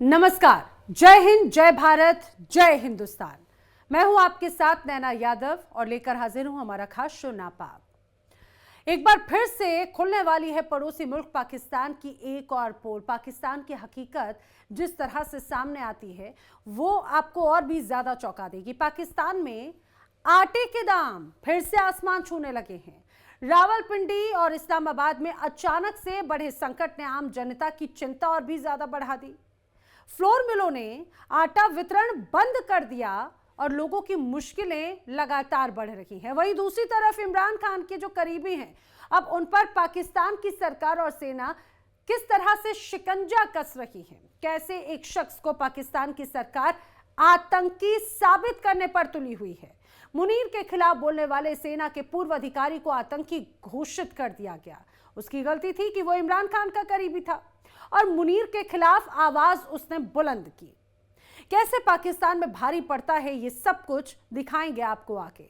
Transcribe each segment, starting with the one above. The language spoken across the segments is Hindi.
नमस्कार, जय हिंद, जय भारत, जय हिंदुस्तान। मैं हूं आपके साथ नैना यादव और लेकर हाजिर हूं हमारा खास शो नापाक। एक बार फिर से खुलने वाली है पड़ोसी मुल्क पाकिस्तान की एक और पोल। पाकिस्तान की हकीकत जिस तरह से सामने आती है वो आपको और भी ज्यादा चौंका देगी। पाकिस्तान में आटे के दाम फिर से आसमान छूने लगे हैं। रावलपिंडी और इस्लामाबाद में अचानक से बढ़े संकट ने आम जनता की चिंता और भी ज्यादा बढ़ा दी। फ्लोर मिलों ने आटा वितरण बंद कर दिया और लोगों की मुश्किलें लगातार बढ़ रही हैं। वहीं दूसरी तरफ इमरान खान के जो करीबी हैं, अब उन पर पाकिस्तान की सरकार और सेना किस तरह से शिकंजा कस रही है। कैसे एक शख्स को पाकिस्तान की सरकार आतंकी साबित करने पर तुली हुई है। मुनीर के खिलाफ बोलने वाले सेना के पूर्व अधिकारी को आतंकी घोषित कर दिया गया। उसकी गलती थी कि वो इमरान खान का करीबी था और मुनीर के खिलाफ आवाज उसने बुलंद की। कैसे पाकिस्तान में भारी पड़ता है ये सब कुछ दिखाएंगे आपको आगे।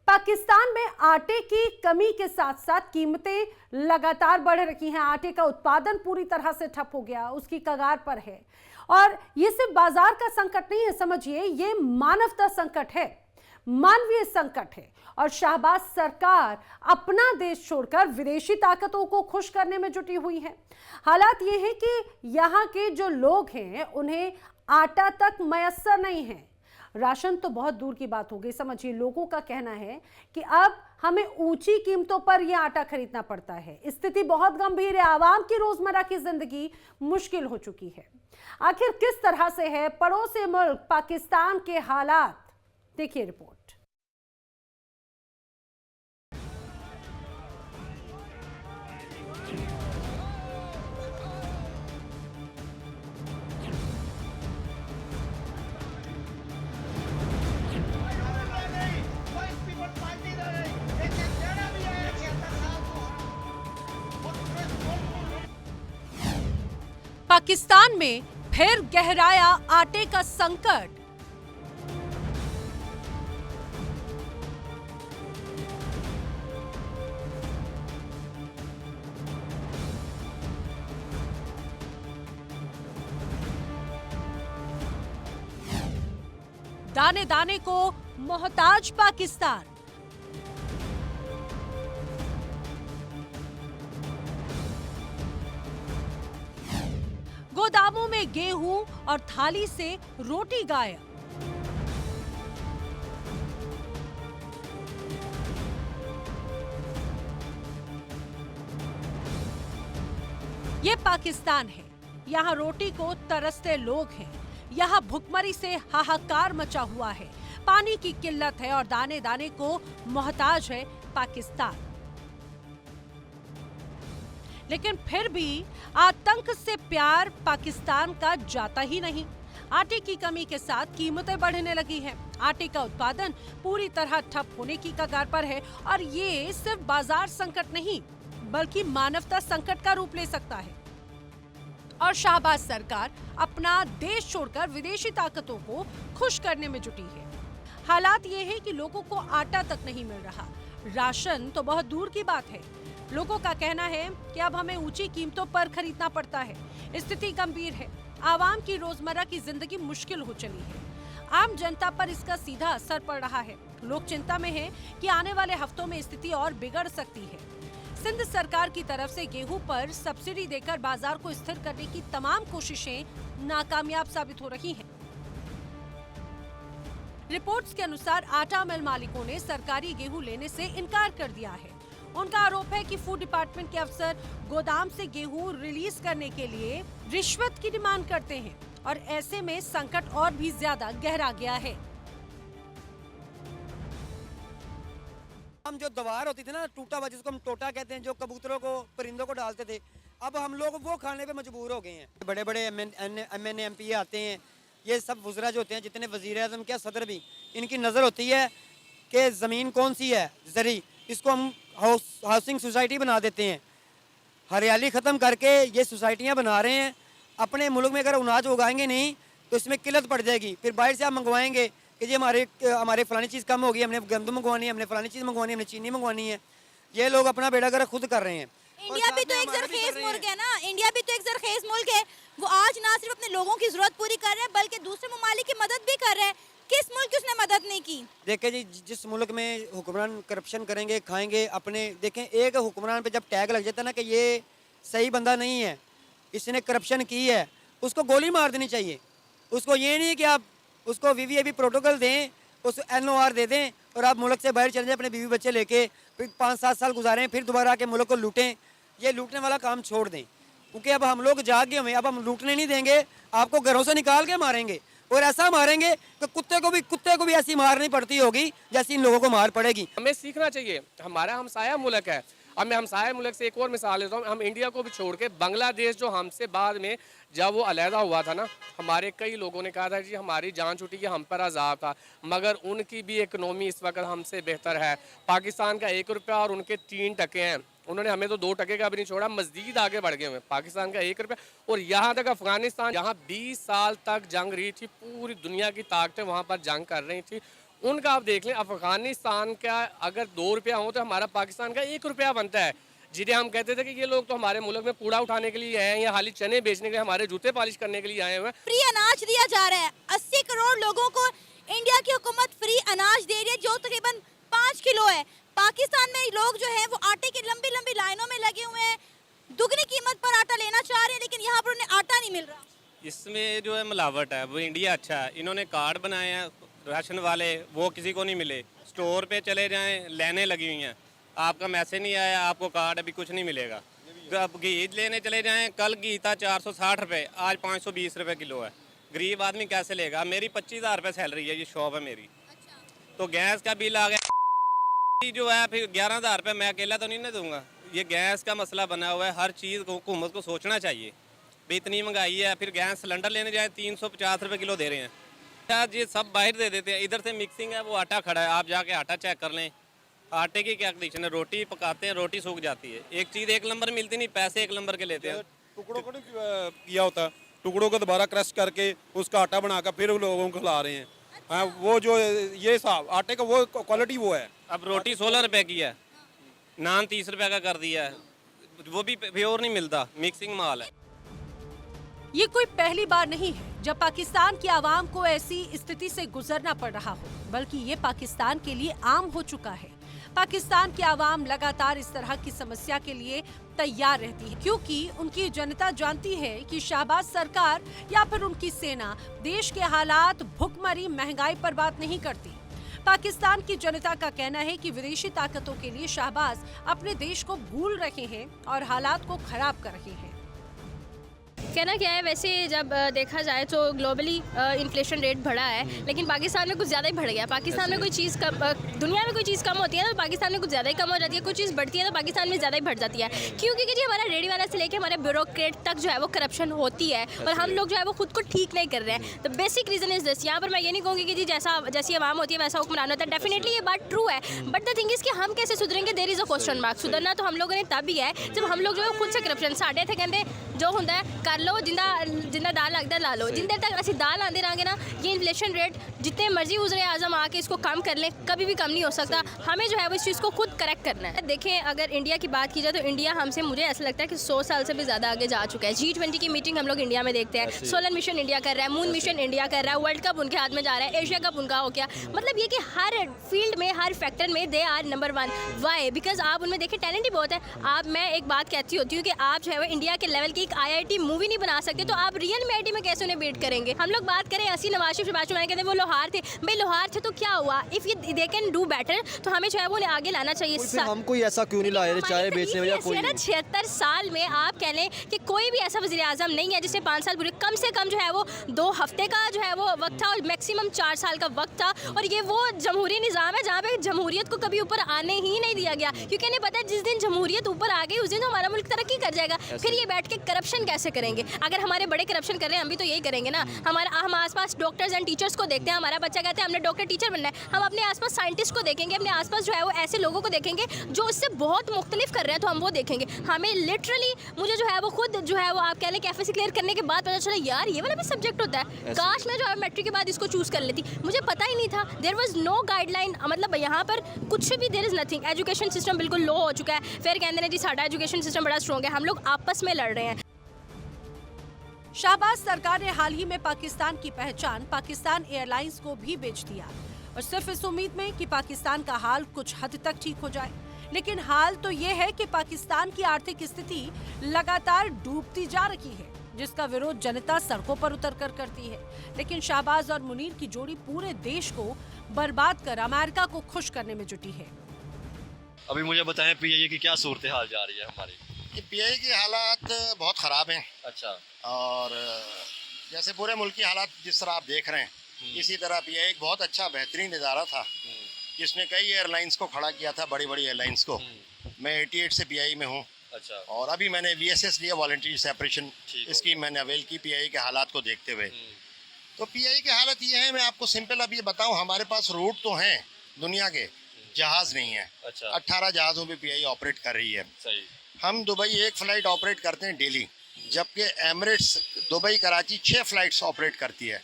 पाकिस्तान में आटे की कमी के साथ साथ कीमतें लगातार बढ़ रही हैं। आटे का उत्पादन पूरी तरह से ठप हो गया, उसकी कगार पर है। और ये सिर्फ बाजार का संकट नहीं है, समझिए ये मानवता संकट है, मानवीय संकट है। और शाहबाज सरकार अपना देश छोड़कर विदेशी ताकतों को खुश करने में जुटी हुई है। हालात ये है कि यहाँ के जो लोग हैं उन्हें आटा तक मयस्सर नहीं है। राशन तो बहुत दूर की बात हो गई। समझिए लोगों का कहना है कि अब हमें ऊंची कीमतों पर यह आटा खरीदना पड़ता है। स्थिति बहुत गंभीर है। आवाम की रोजमर्रा की जिंदगी मुश्किल हो चुकी है। आखिर किस तरह से है पड़ोसी मुल्क पाकिस्तान के हालात, देखिए रिपोर्ट। पाकिस्तान में फिर गहराया आटे का संकट। दाने दाने को मोहताज पाकिस्तान। गोदामों में गेहूं और थाली से रोटी गायब। ये पाकिस्तान है। यहाँ रोटी को तरसते लोग हैं। यहाँ भुखमरी से हाहाकार मचा हुआ है। पानी की किल्लत है और दाने दाने को मोहताज है पाकिस्तान। लेकिन फिर भी आतंक से प्यार पाकिस्तान का जाता ही नहीं। आटे की कमी के साथ कीमतें बढ़ने लगी हैं। आटे का उत्पादन पूरी तरह ठप होने की कगार पर है और ये सिर्फ बाजार संकट नहीं बल्कि मानवता संकट का रूप ले सकता है। और शाहबाज सरकार अपना देश छोड़कर विदेशी ताकतों को खुश करने में जुटी है। हालात ये है कि लोगों को आटा तक नहीं मिल रहा। राशन तो बहुत दूर की बात है। लोगों का कहना है कि अब हमें ऊंची कीमतों पर खरीदना पड़ता है। स्थिति गंभीर है। आवाम की रोजमर्रा की जिंदगी मुश्किल हो चली है। आम जनता पर इसका सीधा असर पड़ रहा है। लोग चिंता में हैं कि आने वाले हफ्तों में स्थिति और बिगड़ सकती है। सिंध सरकार की तरफ से गेहूं पर सब्सिडी देकर बाजार को स्थिर करने की तमाम कोशिशें नाकामयाब साबित हो रही हैं। रिपोर्ट्स के अनुसार आटा मिल मालिकों ने सरकारी गेहूं लेने से इनकार कर दिया है। उनका आरोप है कि फूड डिपार्टमेंट के अफसर गोदाम से गेहूं रिलीज करने के लिए रिश्वत की डिमांड करते हैं और ऐसे में संकट और भी ज्यादा गहरा गया है। हम जो दवार होती थी ना, टूटा हुआ जिसको हम टोटा कहते हैं, जो कबूतरों को परिंदों को डालते थे, अब हम लोग वो खाने पे मजबूर हो गए हैं। बड़े बड़े एमएनए एमपी आते हैं, ये सब वज़रा जो होते हैं, जितने वज़ीर आज़म क्या सदर भी, इनकी नज़र होती है कि ज़मीन कौन सी है ज़री, इसको हम हाउसिंग सोसाइटी बना देते हैं। हरियाली ख़त्म करके ये सोसाइटियाँ बना रहे हैं। अपने मुल्क में अगर अनाज उगाएंगे नहीं तो इसमें किल्लत पड़ जाएगी। फिर बाहर से आप मंगवाएंगे कि जी हमारे फलानी चीज़ कम होगी, हमने गंदम मंगवानी है, हमने फलानी चीज़ मंगवानी है, हमने चीनी मंगवानी है। ये लोग अपना बेड़ा गर्क खुद कर रहे हैं। इंडिया भी तो एक जरखेज मुल्क है ना, इंडिया भी तो एक जरखेज मुल्क है। वो आज ना लोगों की जरूरत पूरी कर रहा है बल्कि दूसरे ममालिक की मदद भी कर रहा है। किस मुल्क की उसने मदद नहीं की? देखिए जी, जिस मुल्क में हुक्मरान करप्शन करेंगे, खाएंगे अपने, देखें एक हुक्मरान पे जब टैग लग जाता है ना कि ये सही बंदा नहीं है, इसने करप्शन की है, उसको गोली मार देनी चाहिए। उसको ये नहीं कि आप उसको वीवीआईपी प्रोटोकॉल दें, उस एनओआर दे दें और आप मुल्क से बाहर चले जाएं अपने बीवी बच्चे लेके, फिर 5-7 साल गुजारें, फिर दोबारा आके मुल्क को लूटें। ये लूटने वाला काम छोड़ दें, क्योंकि अब हम लोग जाग गए हुए, अब हम लूटने नहीं देंगे, आपको घरों से निकाल के मारेंगे और ऐसा मारेंगे कि कुत्ते को भी ऐसी मार नहीं पड़ती होगी जैसी इन लोगों को मार पड़ेगी। हमें सीखना चाहिए, हमारा हमसाया मुल्क है। अब मैं हमसाया मुल्क से एक और मिसाल लेता हूँ, हम इंडिया को भी छोड़ के बांग्लादेश जो हमसे बाद में जब वो अलहदा हुआ था ना, हमारे कई लोगों ने कहा था जी हमारी जान छूटी कि हम पर अजाब था, मगर उनकी भी इकनॉमी इस वक्त हमसे बेहतर है। पाकिस्तान का 1 रुपया और उनके 3 टके हैं, उन्होंने हमें तो 2 टके का भी नहीं छोड़ा, मज़ीद आगे बढ़ गए हुए। पाकिस्तान का 1 रुपया और यहाँ तक अफगानिस्तान जहाँ 20 साल तक जंग रही थी, पूरी दुनिया की ताकतें वहाँ पर जंग कर रही थी, उनका आप देख लें। अफगानिस्तान का अगर 2 रुपया हो तो हमारा पाकिस्तान का 1 रुपया बनता है। जिन्हें हम कहते थे कि ये लोग तो हमारे मुल्क में कूड़ा उठाने के लिए आए हैं या खाली चने बेचने के लिए, हमारे जूते पॉलिश करने के लिए आए हुए हैं। फ्री अनाज दिया जा रहा है, 80 करोड़ लोगों को इंडिया की हुकूमत फ्री अनाज दे रही है जो तकरीबन 5 किलो है। पाकिस्तान में लोग जो है वो आटे की लंबी लंबी लाइनों में लगे हुए हैं, दुगनी कीमत पर आटा लेना चाह रहे हैं, लेकिन यहाँ पर उन्हें आटा नहीं मिल रहा। इसमें जो है मिलावट है, वो इंडिया अच्छा है। इन्होंने कार्ड बनाए हैं राशन वाले, वो किसी को नहीं मिले। स्टोर पे चले जाएं, लाइनें लगी हुई हैं, आपका मैसेज नहीं आया, आपको कार्ड अभी कुछ नहीं मिलेगा। अब घी लेने चले जाएं, कल घी था 460 रुपये, आज 520 रुपये किलो है। गरीब आदमी कैसे लेगा? मेरी 25,000 रुपये सैलरी है, ये शॉप है मेरी। तो गैस का बिल आ गया जो है, फिर 11,000 रुपये मैं अकेला तो नहीं ना दूंगा। ये गैस का मसला बना हुआ है, हर चीज़ को हुकूमत को सोचना चाहिए। भाई इतनी महंगाई है, फिर गैस सिलेंडर लेने जाए 350 रुपये किलो दे रहे हैं। शायद ये सब बाहर दे देते हैं, इधर से मिक्सिंग है, वो आटा खड़ा है, आप जाके आटा चेक कर लें। आटे की क्या कंडीशन है? रोटी पकाते हैं, रोटी सूख जाती है। एक चीज़ 1 नंबर मिलती नहीं, पैसे 1 नंबर के लेते हैं। टुकड़ों को नहीं किया होता, टुकड़ों को दोबारा क्रश करके उसका आटा बनाकर फिर लोगों को खिला रहे हैं। हाँ, वो जो ये साहब आटे का वो क्वालिटी वो है। अब रोटी 16 रुपये की है, नान 30 रुपये का कर दिया है, वो भी प्योर नहीं मिलता, मिक्सिंग माल है। ये कोई पहली बार नहीं है जब पाकिस्तान की आवाम को ऐसी स्थिति से गुजरना पड़ रहा हो, बल्कि ये पाकिस्तान के लिए आम हो चुका है। पाकिस्तान की आवाम लगातार इस तरह की समस्या के लिए तैयार रहती है, क्योंकि उनकी जनता जानती है कि शहबाज सरकार या फिर उनकी सेना देश के हालात, भुखमरी, महंगाई पर बात नहीं करती। पाकिस्तान की जनता का कहना है कि विदेशी ताकतों के लिए शहबाज अपने देश को भूल रहे हैं और हालात को खराब कर रहे हैं। कहना क्या है, वैसे जब देखा जाए तो ग्लोबली इन्फ्लेशन रेट बढ़ा है, लेकिन पाकिस्तान में कुछ ज़्यादा ही बढ़ गया। पाकिस्तान में कोई चीज़ कम, दुनिया में कोई चीज़ कम होती है तो पाकिस्तान में कुछ ज़्यादा ही कम हो जाती है, कोई चीज़ बढ़ती है तो पाकिस्तान में ज़्यादा ही बढ़ जाती है। क्योंकि जी हमारा रेडी वाला से लेकर हमारे ब्यूरोक्रेट तक जो है वो करप्शन होती है और हम लोग जो है वो खुद को ठीक नहीं कर रहे हैं। तो बेसिक रीज़न इज़ दिस। यहाँ पर मैं ये नहीं कहूँगी कि जी जैसी आवाम होती है वैसा हुक्मरान होता है, डेफिनेटली ये बात ट्रू है, बट द थिंग इज़ कि हम कैसे सुधरेंगे, there is a question mark. सुधरना तो हम लोगों ने तब ही है जब हम लोग जो है खुद से करप्शन साढ़े थे कहते जो होंगे कर लो, जिंदा दाल लगता ला लो। जिन देर तक असं दाल आते रहेंगे ना, ये इन्फ्लेशन रेट जितने मर्जी वज़ीर आज़म आके इसको कम कर लें, कभी भी कम नहीं हो सकता। हमें जो है वो इस चीज़ को खुद करेक्ट करना है। देखें, अगर इंडिया की बात की जाए तो इंडिया हमसे, मुझे ऐसा लगता है कि 100 साल से भी ज़्यादा आगे जा चुका है। G20 की मीटिंग हम लोग इंडिया में देखते हैं, सोलर मिशन इंडिया कर रहा है, मून मिशन इंडिया कर रहा है, वर्ल्ड कप उनके हाथ में जा रहा है, एशिया कप उनका हो गया। मतलब ये कि हर फील्ड में, हर फैक्टर में they are number 1। Why? Because आप उनमें देखें टैलेंट ही बहुत है। आप, मैं एक बात कहती होती हूँ कि आप जो है वो इंडिया के लेवल की एक IIT मूवी नहीं बना सकते, तो आप रियल में IT में कैसे उन्हें बीट करेंगे? हम लोग बात करें असली नवाज शरीफ कहते हैं वो लोहार थे। भाई लोहार थे तो क्या हुआ? इफ़ ये दे कैन डू बेटर, तो हमें जो है वो उन्हें आगे लाना चाहिए। हम कोई ऐसा क्यों नहीं लाए चाय बेचने वाला कोई? 76 साल में आप कह लें कि कोई भी ऐसा वज़ीर आज़म नहीं है जिसने 5 साल पूरे, कम से कम जो है वो 2 हफ्ते का जो है वो वक्त था और मैक्सिमम 4 साल का वक्त था। और ये वो जमहूरी निज़ाम है जहाँ पे जमहूरियत को कभी ऊपर आने ही नहीं दिया गया, क्योंकि इन्हें पता है जिस दिन जमहूरियत ऊपर आ गई उस दिन तो हमारा मुल्क तरक्की कर जाएगा। फिर ये बैठ के करप्शन कैसे करेंगे? अगर हमारे बड़े करप्शन कर रहे हैं, हम भी तो यही करेंगे ना। हम आसपास डॉक्टर्स एंड टीचर्स को देखते हैं, हमारा बच्चा कहता है हमने डॉक्टर टीचर बनना है, हम अपने आसपास साइंटिस्ट को देखेंगे, अपने आसपास जो है वो ऐसे लोगों को देखेंगे जो इससे बहुत मुख्तलिफ कर रहे हैं, तो हम वो देखेंगे। हमें लिटरली, मुझे जो है वो खुद जो है वो आप कह लें कि FSC क्लियर करने के बाद पता चला यार ये वाला भी सब्जेक्ट होता है। काश मैं जो है मैट्रिक के बाद इसको चूज़ कर लेती, मुझे पता ही नहीं था। देयर वाज नो गाइडलाइन, मतलब यहाँ पर कुछ भी, there is nothing. Education system बिल्कुल लो हो चुका है। फिर कहते हैं जी साडा एजुकेशन सिस्टम बड़ा स्ट्रॉन्ग है, हम लोग आपस में लड़ रहे हैं। शाहबाज सरकार ने हाल ही में पाकिस्तान की पहचान पाकिस्तान एयरलाइंस को भी बेच दिया और सिर्फ इस उम्मीद में कि पाकिस्तान का हाल कुछ हद तक ठीक हो जाए। लेकिन हाल तो ये है कि पाकिस्तान की आर्थिक स्थिति लगातार डूबती जा रही है, जिसका विरोध जनता सड़कों पर उतरकर करती है। लेकिन शाहबाज और मुनीर की जोड़ी पूरे देश को बर्बाद कर अमेरिका को खुश करने में जुटी है। अभी मुझे बताएं पीआईए की क्या सूरत हाल जा रही है हमारी? पीआईए की हालात बहुत ख़राब हैं अच्छा। और जैसे पूरे मुल्क की हालात जिस तरह आप देख रहे हैं, इसी तरह पीआईए एक बहुत अच्छा बेहतरीन इदारा था जिसने कई एयरलाइंस को खड़ा किया था, बड़ी बड़ी एयरलाइंस को। मैं 88 से पीआईए में हूँ। अच्छा। और अभी मैंने वीएसएस लिया, वॉलंटरी सेपरेशन स्कीम मैंने अवेल की पीआईए के हालात को देखते हुए। तो पीआईए की हालत ये है, मैं आपको सिंपल अभी बताऊँ, हमारे पास रूट तो हैं दुनिया के, जहाज़ नहीं है। अच्छा। 18 जहाज़ों पर पीआईए ऑपरेट कर रही है। सही। हम दुबई एक फ़्लाइट ऑपरेट करते हैं डेली, जबकि Emirates Dubai Karachi 6 flights operate करती है।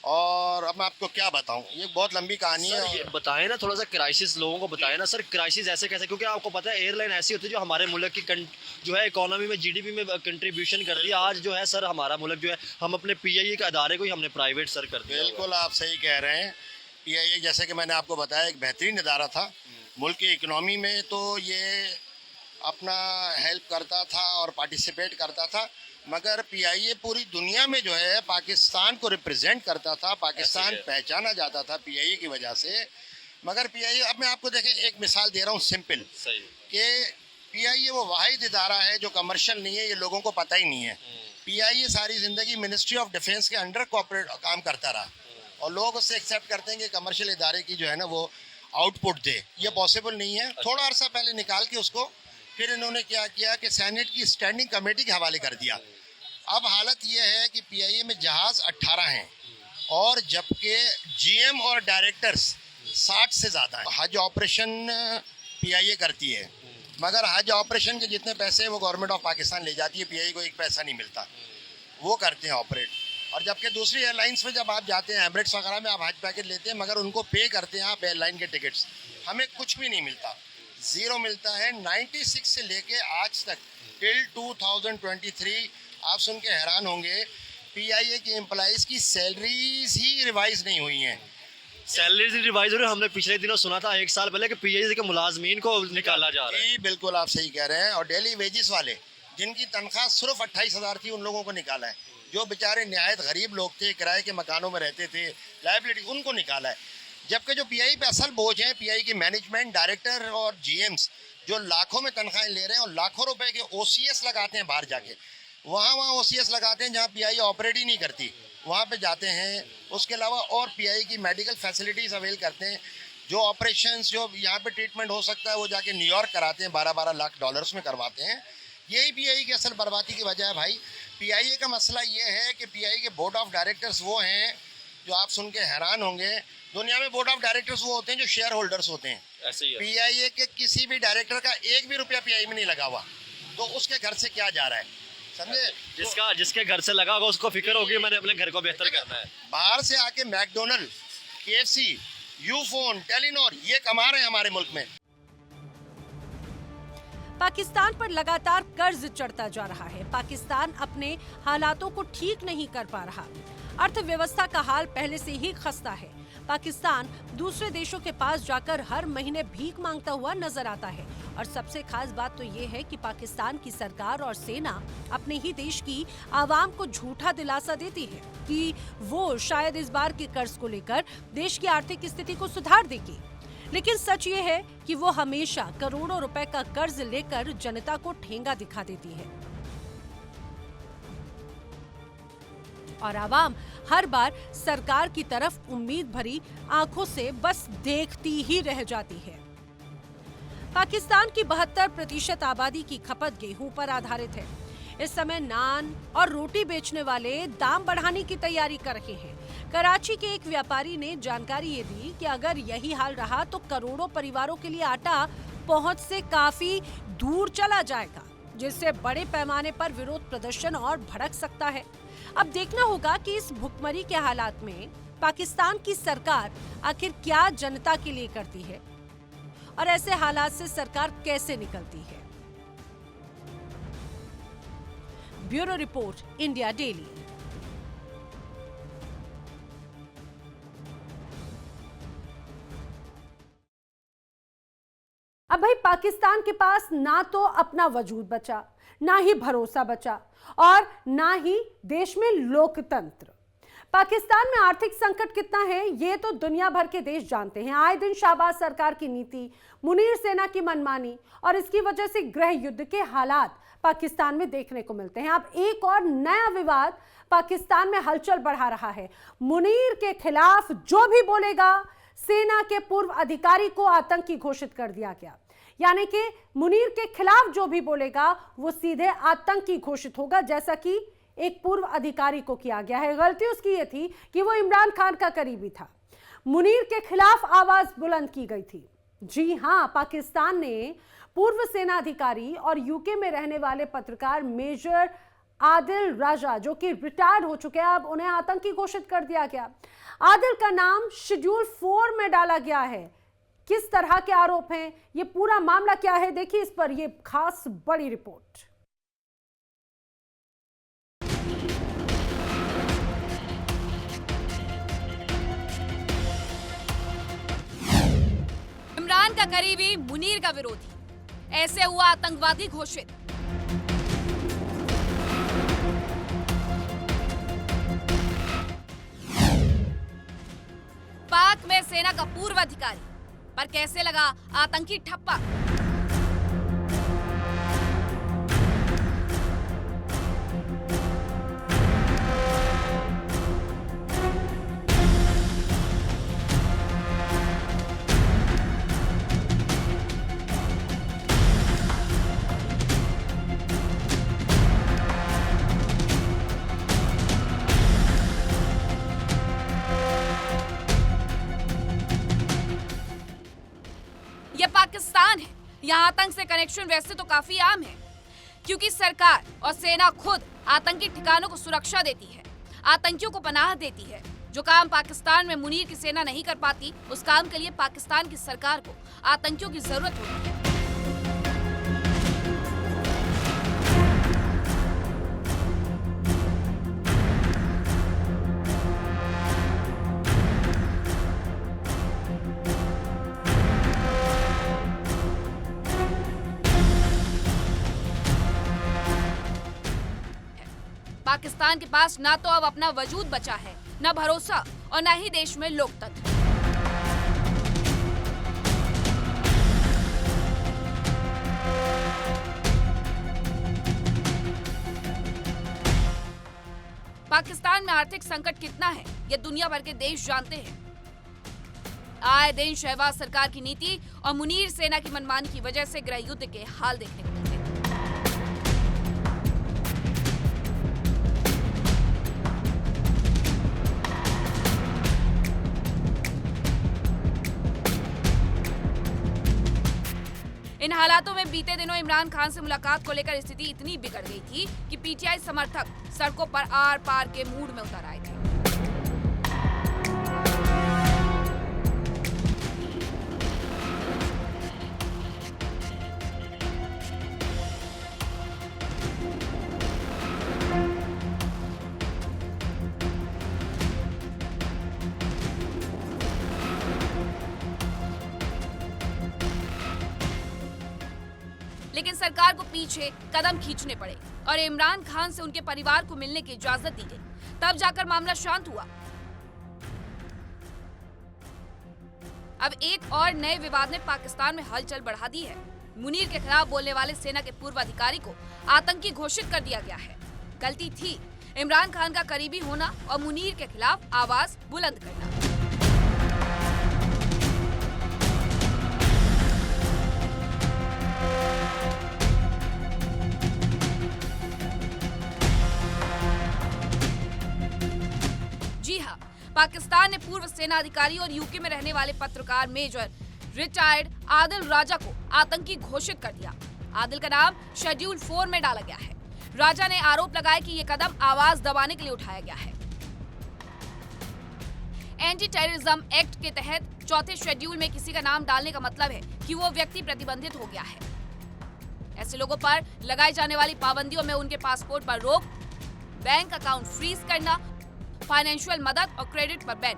और अब मैं आपको क्या बताऊं, ये बहुत लंबी कहानी है। ये बताएं ना थोड़ा सा क्राइसिस लोगों को बताएं ना सर, क्राइसिस ऐसे कैसे? क्योंकि आपको पता है एयरलाइन ऐसी होती है जो हमारे मुल्क की जो है इकोनॉमी में, जीडीपी में कंट्रीब्यूशन करती है। आज जो है सर हमारा मुल्क जो है, हम अपने पीआईए के अदारे को ही हमने प्राइवेट सर कर दिया। बिल्कुल आप सही कह रहे हैं। पीआईए जैसे कि मैंने आपको बताया एक बेहतरीन इदारा था मुल्क की इकनॉमी में, तो ये अपना हेल्प करता था और पार्टिसिपेट करता था। मगर पीआईए पूरी दुनिया में जो है पाकिस्तान को रिप्रेजेंट करता था, पाकिस्तान पहचाना जाता था पीआईए की वजह से। मगर पीआईए, अब मैं आपको देखें एक मिसाल दे रहा हूँ सिंपल, कि पीआईए वो वाहिद इदारा है जो कमर्शियल नहीं है, ये लोगों को पता ही नहीं है। पीआईए सारी ज़िंदगी मिनिस्ट्री ऑफ डिफेंस के अंडर कॉर्पोरेट काम करता रहा और लोग उससे एक्सेप्ट करते हैं कि कमर्शियल इदारे की जो है ना वो आउटपुट दे। ये पॉसिबल नहीं है। थोड़ा अर्सा पहले निकाल के उसको फिर इन्होंने क्या किया कि सेनेट की स्टैंडिंग कमेटी के हवाले कर दिया। अब हालत ये है कि पीआईए में जहाज़ 18 हैं और जबकि जीएम और डायरेक्टर्स 60 से ज़्यादा हैं। हज ऑपरेशन पीआईए करती है, मगर हज ऑपरेशन के जितने पैसे वो गवर्नमेंट ऑफ पाकिस्तान ले जाती है, पीआईए को एक पैसा नहीं मिलता। वो करते हैं ऑपरेट। और जबकि दूसरी एयरलाइंस में जब आप जाते हैं, एमिरेट्स वगैरह में आप हज पैकेज लेते हैं, मगर उनको पे करते हैं आप एयरलाइन के टिकट्स, हमें कुछ भी नहीं मिलता, ज़ीरो मिलता है। 96 से लेके आज तक टिल 2023 आप सुन के हैरान होंगे, पीआईए के एम्प्लॉइज़ की सैलरीज ही रिवाइज नहीं हुई हैं। सैलरीज रिवाइज हो रही है। हमने पिछले दिनों सुना था 1 साल पहले कि पीआईए के मुलाजमीन को निकाला जा रहा है। जी बिल्कुल आप सही कह रहे हैं। और डेली वेजेस वाले जिनकी तनख्वाह सिर्फ 28,000 थी, उन लोगों को निकाला है। जो बेचारे नहायत गरीब लोग थे, किराए के मकानों में रहते थे, लाइबिलिटी, उनको निकाला है। जबकि जो पीआईए पे असल बोझ हैं, पीआईए के मैनेजमेंट, डायरेक्टर और जीएम्स जो लाखों में तनख्वाहें ले रहे हैं और लाखों रुपए के ओसीएस लगाते हैं बाहर जाके, वहाँ ओसीएस लगाते हैं जहाँ पीआईए ऑपरेट ही नहीं करती, वहाँ पे जाते हैं। उसके अलावा और पीआईए की मेडिकल फैसिलिटीज़ अवेल करते हैं। जो ऑपरेशंस जो यहाँ पे ट्रीटमेंट हो सकता है वो जाके न्यूयॉर्क कराते हैं, 12-12 लाख डॉलर्स में करवाते हैं। यही पीआईए की असल बर्बादी की वजह है भाई। पीआईए का मसला ये है कि पीआईए के बोर्ड ऑफ डायरेक्टर्स वो हैं जो आप सुन के हैरान होंगे, दुनिया में बोर्ड ऑफ डायरेक्टर्स वो होते हैं जो शेयर होल्डर्स होते हैं। ऐसे ही है। पीआईए के किसी भी डायरेक्टर का एक भी रुपया पीआईए में नहीं लगा हुआ, तो उसके घर से क्या जा रहा है, समझे? जिसके घर से लगा होगा उसको फिक्र होगी मैंने अपने घर को बेहतर करना है। बाहर से आके मैकडोनल्ड, केएफसी, यूफोन, टेलीनॉर ये कमा रहे हैं हमारे मुल्क में। पाकिस्तान पर लगातार कर्ज चढ़ता जा रहा है। पाकिस्तान अपने हालातों को ठीक नहीं कर पा रहा। अर्थव्यवस्था का हाल पहले से ही खस्ता है। पाकिस्तान दूसरे देशों के पास जाकर हर महीने भीख मांगता हुआ नजर आता है। और सबसे खास बात तो ये है कि पाकिस्तान की सरकार और सेना अपने ही देश की आवाम को झूठा दिलासा देती है कि वो शायद इस बार के कर्ज को लेकर देश की आर्थिक स्थिति को सुधार देगी। लेकिन सच ये है कि वो हमेशा करोड़ों रुपए का कर्ज लेकर जनता को ठेंगा दिखा देती है और आवाम हर बार सरकार की तरफ उम्मीद भरी आंखों से बस देखती ही रह जाती है। पाकिस्तान की 72% आबादी की खपत गेहूं पर आधारित है। इस समय नान और रोटी बेचने वाले दाम बढ़ाने की तैयारी कर रहे हैं। कराची के एक व्यापारी ने जानकारी ये दी कि अगर यही हाल रहा तो करोड़ों परिवारों के लिए आटा पहुंच से काफी दूर चला जाएगा, जिससे बड़े पैमाने पर विरोध प्रदर्शन और भड़क सकता है। अब देखना होगा कि इस भुखमरी के हालात में पाकिस्तान की सरकार आखिर क्या जनता के लिए करती है और ऐसे हालात से सरकार कैसे निकलती है। Bureau report, India daily. अब भाई पाकिस्तान के पास ना तो अपना वजूद बचा, ना ही भरोसा बचा और ना ही देश में लोकतंत्र। पाकिस्तान में आर्थिक संकट कितना है ये तो दुनिया भर के देश जानते हैं। आए दिन शाहबाज सरकार की नीति, मुनीर सेना की मनमानी और इसकी वजह से गृह युद्ध के हालात पाकिस्तान में देखने को मिलते हैं। अब एक और नया विवाद पाकिस्तान में हलचल बढ़ा रहा है। मुनीर के खिलाफ जो भी बोलेगा, सेना के पूर्व अधिकारी को आतंकी घोषित कर दिया गया। यानी कि मुनीर के खिलाफ जो भी बोलेगा वो सीधे आतंकी घोषित होगा, जैसा कि एक पूर्व अधिकारी को किया गया है। गलती उसकी ये थी कि वो इमरान खान का करीबी था। मुनीर के खिलाफ आवाज बुलंद की गई थी। जी हां, पाकिस्तान ने पूर्व सेना अधिकारी और यूके में रहने वाले पत्रकार मेजर आदिल राजा, जो कि रिटायर्ड हो चुके हैं, अब उन्हें आतंकी घोषित कर दिया गया। आदिल का नाम शेड्यूल 4 में डाला गया है। किस तरह के आरोप हैं, ये पूरा मामला क्या है, देखिए इस पर ये खास बड़ी रिपोर्ट। इमरान का करीबी, मुनीर का विरोधी, ऐसे हुआ आतंकवादी घोषित। पाक में सेना का पूर्व अधिकारी पर कैसे लगा आतंकी ठप्पा। यह पाकिस्तान है। यहाँ आतंक से कनेक्शन वैसे तो काफी आम है, क्योंकि सरकार और सेना खुद आतंकी ठिकानों को सुरक्षा देती है, आतंकियों को पनाह देती है। जो काम पाकिस्तान में मुनीर की सेना नहीं कर पाती, उस काम के लिए पाकिस्तान की सरकार को आतंकियों की जरूरत होती है। पाकिस्तान के पास ना तो अब अपना वजूद बचा है, ना भरोसा और ना ही देश में लोकतंत्र। पाकिस्तान में आर्थिक संकट कितना है ये दुनिया भर के देश जानते हैं। आए दिन शहबाज सरकार की नीति और मुनीर सेना की मनमानी की वजह से गृह युद्ध के हाल देखने को मिलते हैं। इन हालातों में बीते दिनों इमरान खान से मुलाकात को लेकर स्थिति इतनी बिगड़ गई थी कि पीटीआई समर्थक सड़कों पर आर पार के मूड में उतर आए थे। लेकिन सरकार को पीछे कदम खींचने पड़े और इमरान खान से उनके परिवार को मिलने की इजाजत दी गई, तब जाकर मामला शांत हुआ। अब एक और नए विवाद ने पाकिस्तान में हलचल बढ़ा दी है। मुनीर के खिलाफ बोलने वाले सेना के पूर्व अधिकारी को आतंकी घोषित कर दिया गया है। गलती थी इमरान खान का करीबी होना और मुनीर के खिलाफ आवाज बुलंद करना। जी हाँ, पाकिस्तान ने पूर्व सेना अधिकारी और यूके में रहने वाले पत्रकार मेजर रिटायर्ड आदिल राजा को आतंकी घोषित कर दिया। आदिल का नाम शेड्यूल 4 में डाला गया है। राजा ने आरोप लगाया कि ये कदम आवाज दबाने के लिए उठाया गया है। एंटी टेररिज्म एक्ट के तहत चौथे शेड्यूल में किसी का नाम डालने का मतलब है कि वो व्यक्ति प्रतिबंधित हो गया है। ऐसे लोगों पर लगाई जाने वाली पाबंदियों में उनके पासपोर्ट पर रोक, बैंक अकाउंट फ्रीज करना, फाइनेंशियल मदद और क्रेडिट पर बैन,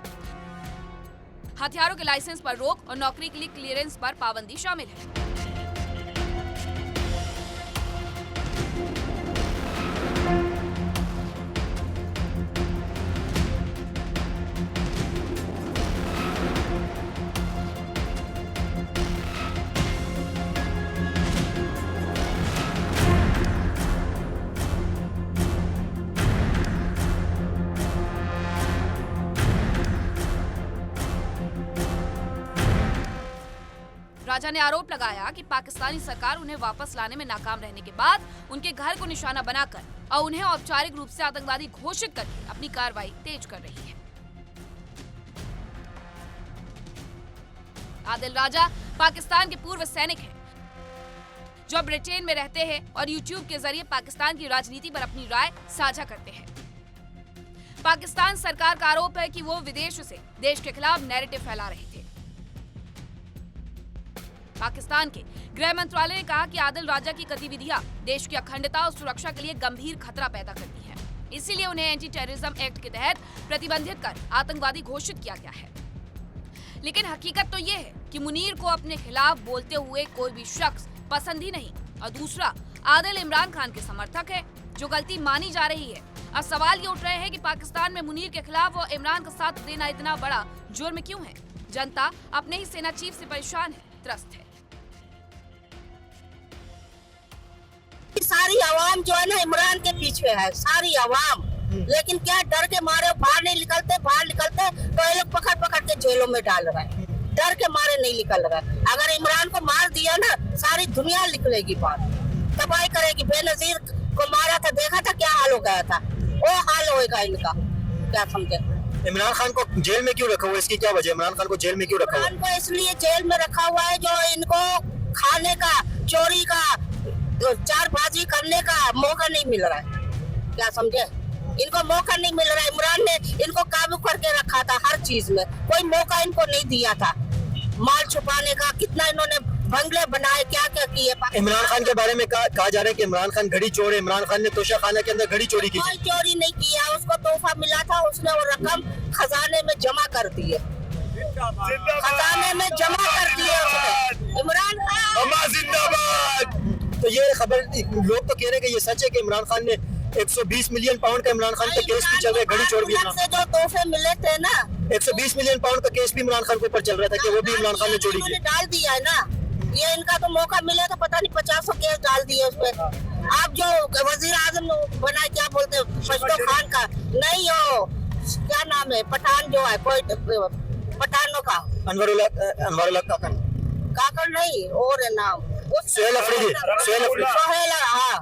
हथियारों के लाइसेंस पर रोक और नौकरी के लिए क्लियरेंस पर पाबंदी शामिल है। राजा ने आरोप लगाया कि पाकिस्तानी सरकार उन्हें वापस लाने में नाकाम रहने के बाद उनके घर को निशाना बनाकर और उन्हें औपचारिक रूप से आतंकवादी घोषित करके अपनी कार्रवाई तेज कर रही है। आदिल राजा पाकिस्तान के पूर्व सैनिक हैं, जो ब्रिटेन में रहते हैं और यूट्यूब के जरिए पाकिस्तान की राजनीति पर अपनी राय साझा करते हैं। पाकिस्तान सरकार का आरोप है कि वो विदेश से देश के खिलाफ नैरेटिव फैला रहे थे। पाकिस्तान के गृह मंत्रालय ने कहा कि आदिल राजा की गतिविधियां देश की अखंडता और सुरक्षा के लिए गंभीर खतरा पैदा करती हैं। इसीलिए उन्हें एंटी टेररिज्म एक्ट के तहत प्रतिबंधित कर आतंकवादी घोषित किया गया है। लेकिन हकीकत तो ये है कि मुनीर को अपने खिलाफ बोलते हुए कोई भी शख्स पसंद ही नहीं, और दूसरा आदिल इमरान खान के समर्थक है, जो गलती मानी जा रही है। अब सवाल ये उठ रहे हैं कि पाकिस्तान में मुनीर के खिलाफ और इमरान का साथ देना इतना बड़ा जुर्म क्यों है? जनता अपने ही सेना चीफ से परेशान है, त्रस्त है। सारी आवाम जो है ना इमरान के पीछे है, सारी आवाम। लेकिन क्या डर के मारे बाहर नहीं निकलते, बाहर निकलते तो ये लोग पकड़ पकड़ के जेलों में डाल रहे हैं, डर के मारे नहीं निकल रहे। अगर इमरान को मार दिया ना, सारी दुनिया निकलेगी बाहर, तबाही करेगी। बेनजीर को मारा था, देखा था क्या हाल हो गया था, वो हाल होएगा इनका, क्या समझे? इमरान खान को जेल में क्यों रखा हुआ है? इसकी क्या वजह? इमरान खान को जेल में क्यों रखा हुआ है? इमरान को इसलिए जेल में रखा हुआ है जो इनको खाने का, चोरी का, चारबाजी करने का मौका नहीं मिल रहा है, क्या समझे? इनको मौका नहीं मिल रहा है। इमरान ने इनको काबू करके रखा था हर चीज में, कोई मौका इनको नहीं दिया था। माल छुपाने का कितना इन्होंने बंगले बनाए, क्या क्या किए। इमरान खान के बारे में कहा जा रहा है कि इमरान खान घड़ी चोर है। इमरान खान ने तोशा खाना के अंदर घड़ी चोरी की। कोई चोरी नहीं किया, उसको तोहफा मिला था, उसने वो रकम खजाने में जमा कर दी है, खजाने में जमा कर दिए उसने। इमरान खान जिंदाबाद। तो ये खबर लोग तो कह रहे हैं कि ये सच है कि इमरान खान ने 120 मिलियन पाउंड का इमरान खान का केस भी चल रहा है, घड़ी चोर भी। से जो तोहफे मिले थे ना, 120 मिलियन पाउंड का केस भी इमरान खान के ऊपर चल रहा था कि वो भी इमरान खान ने चोरी की। डाल दिया है ना, ये इनका तो मौका मिला था, पता नहीं 50 केस डाल दिए उसमें। आप जो वजीर आजम बना, क्या बोलते हैं, पश्तो खान का नहीं, हो क्या नाम है, पठान जो है, कोई पठानों का अनवरुल्लाह काकड़ नहीं, और है नाम सोहेल अफरीदी। हाँ,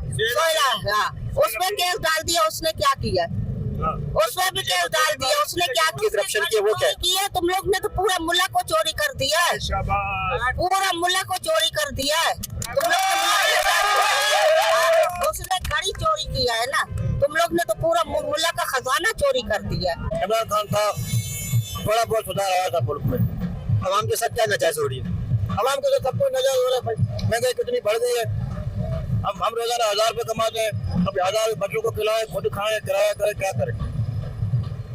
उसमें केस डाल दिया। उसने क्या किया? उसमें भी केस डाल दिया। उसने क्या करप्शन किया? वो क्या किया? तुम लोग ने तो पूरा मुल्क को चोरी कर दिया है, पूरा मुल्क को चोरी कर दिया है तुम लोग। उसने घड़ी चोरी किया है ना, तुम लोग ने तो पूरा मुल्क का खजाना चोरी कर दिया है। इमरान खान था, थोड़ा बहुत सुधार आया था मुल्क में। अवाम के साथ क्या नाजायज हो रही है? आवाम को तो सब कुछ नजर हो रहा है भाई, महंगाई कितनी बढ़ गई है। अब हम रोजाना 1000 रुपए कमाते हैं, अब 1000 बच्चों को खिलाए, खुद खाएं, किराया करें, क्या करें?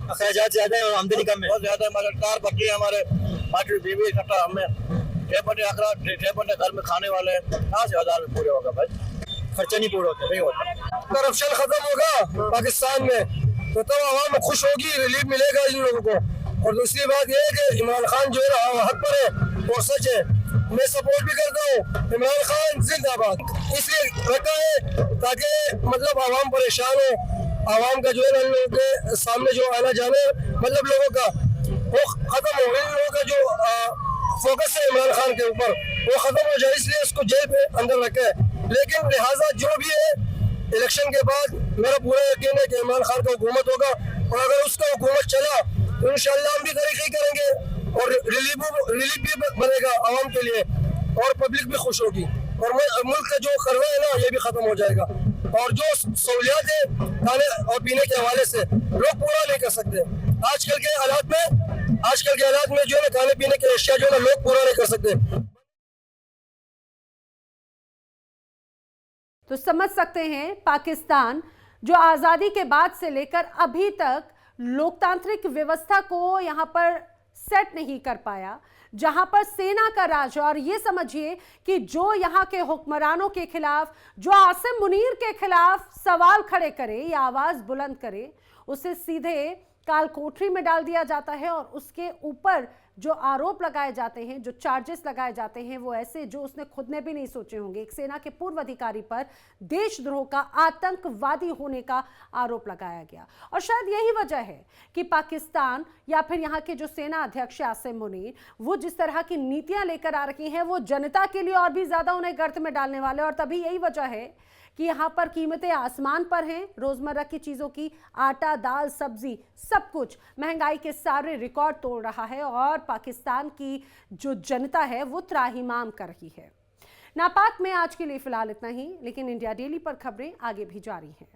अखराजात ज्यादा है और आमदनी कम है। बहुत ज्यादा। हमारे 4 बच्चे हमारे, 5 बीवी, इकट्ठा हमें 6 बच्चे घर में खाने वाले हैं। कहाँ से 1000 में पूरे होगा भाई? खर्चा नहीं पूरा होता, नहीं होता। करप्शन खत्म होगा पाकिस्तान में तो आवाम खुश होगी, रिलीफ मिलेगा इन लोगों को। और दूसरी बात यह है कि इमरान खान जो है हक पर है, वो सच है, मैं सपोर्ट भी करता हूँ। इमरान खान जिंदाबाद इसलिए रखा है ताकि मतलब आवाम परेशान हो, आवाम का जो है इन लोगों के सामने जो आना जाने मतलब लोगों का वो खत्म हो। इन लोगों का जो फोकस है इमरान खान के ऊपर वो खत्म हो जाए, इसलिए उसको जेल पे अंदर रखे। लेकिन लिहाजा जो भी है, इलेक्शन के बाद मेरा पूरा यकीन है कि इमरान खान का हुकूमत होगा, और अगर उसका हुकूमत चला तो इंशाल्लाह हम भी तरक्की करेंगे और रिलीफ भी बनेगा आवाम के लिए, और पब्लिक भी खुश होगी, और मुल्क का जो कर्जा है ना ये भी खत्म हो जाएगा। और जो सहूलियात है खाने और पीने के हवाले से लोग पूरा नहीं कर सकते आजकल के हालात में जो है खाने पीने के अशिया जो है लोग पूरा नहीं कर सकते। तो समझ सकते हैं पाकिस्तान जो आज़ादी के बाद से लेकर अभी तक लोकतांत्रिक व्यवस्था को यहाँ पर सेट नहीं कर पाया, जहां पर सेना का राज। और ये समझिए कि जो यहाँ के हुक्मरानों के खिलाफ, जो आसिम मुनीर के खिलाफ सवाल खड़े करे या आवाज बुलंद करे, उसे सीधे काल कोठरी में डाल दिया जाता है और उसके ऊपर जो आरोप लगाए जाते हैं, जो चार्जेस लगाए जाते हैं, वो ऐसे जो उसने खुद ने भी नहीं सोचे होंगे। एक सेना के पूर्व अधिकारी पर देशद्रोह का, आतंकवादी होने का आरोप लगाया गया। और शायद यही वजह है कि पाकिस्तान या फिर यहाँ के जो सेना अध्यक्ष आसिम मुनीर, वो जिस तरह की नीतियां लेकर आ रही हैं, वो जनता के लिए और भी ज्यादा उन्हें गर्त में डालने वाले। और तभी यही वजह है कि यहाँ पर कीमतें आसमान पर हैं। रोजमर्रा की चीजों की, आटा, दाल, सब्जी, सब कुछ महंगाई के सारे रिकॉर्ड तोड़ रहा है और पाकिस्तान की जो जनता है वो त्राहिमाम कर रही है। नापाक में आज के लिए फिलहाल इतना ही, लेकिन इंडिया डेली पर खबरें आगे भी जारी हैं।